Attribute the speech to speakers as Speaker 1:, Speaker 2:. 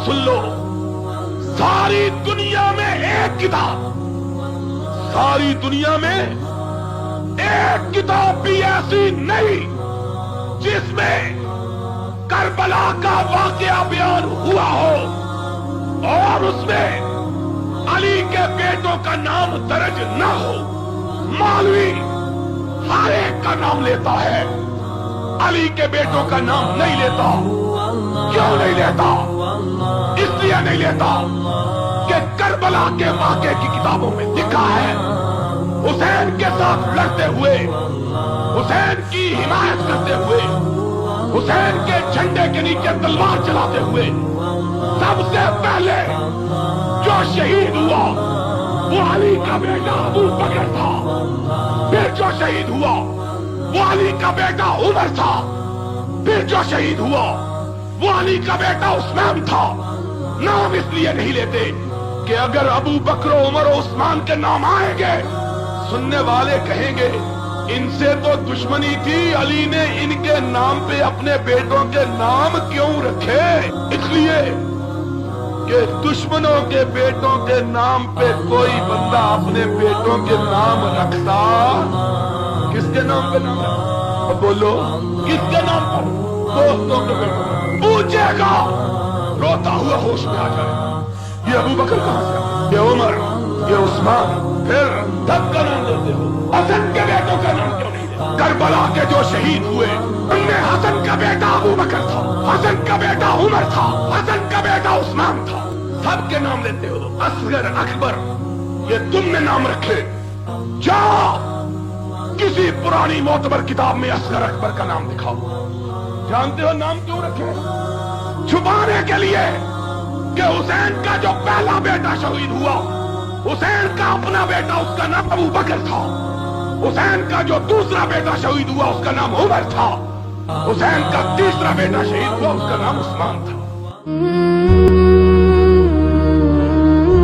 Speaker 1: सुन लो, सारी दुनिया में एक किताब, सारी दुनिया में एक किताब भी ऐसी नहीं जिसमें करबला का वाकया बयान हुआ हो और उसमें अली के बेटों का नाम दर्ज न हो। मौलवी हर एक का नाम लेता है, अली के बेटों का नाम नहीं लेता। क्यों नहीं लेता? इसलिए नहीं लेता कि करबला के वाक़े की किताबों में लिखा है हुसैन के साथ लड़ते हुए, हुसैन की हिमायत करते हुए, हुसैन के झंडे के नीचे तलवार चलाते हुए सबसे पहले जो शहीद हुआ वो अली का बेटा अबू बकर था। फिर जो शहीद हुआ वो अली का बेटा उमर था। फिर जो शहीद हुआ वो अली का बेटा उस्मान था। नाम इसलिए नहीं लेते कि अगर अबू बकर, उमर और उस्मान के नाम आएंगे, सुनने वाले कहेंगे इनसे तो दुश्मनी थी, अली ने इनके नाम पे अपने बेटों के नाम क्यों रखे? इसलिए कि दुश्मनों के बेटों के नाम पे कोई बंदा अपने बेटों के नाम रखता, किसके नाम पे नाम रखता? अब बोलो, किसके नाम पर? दोस्तों के बेटों पर पूछेगा, रोता हुआ होश में आ जाए, ये अबू बकर कहां से, ये उमर, ये उस्मान। फिर सबका नाम लेते हो, हसन के बेटों का नाम क्यों नहीं लेते? करबला के जो शहीद हुए उनमें हसन का बेटा अबू बकर था, हसन का बेटा उमर था, हसन का बेटा उस्मान था। सबके नाम लेते हो, असगर, अकबर, ये तुमने नाम रखे। जाओ किसी पुरानी मोतबर किताब में असगर अकबर का नाम दिखाओ। जानते हो नाम क्यों रखे? छुपाने के लिए कि हुसैन का जो पहला बेटा शहीद हुआ, हुसैन का अपना बेटा, उसका नाम अबू बकर था। हुसैन का जो दूसरा बेटा शहीद हुआ उसका नाम उमर था। हुसैन का तीसरा बेटा शहीद हुआ उसका नाम उस्मान था।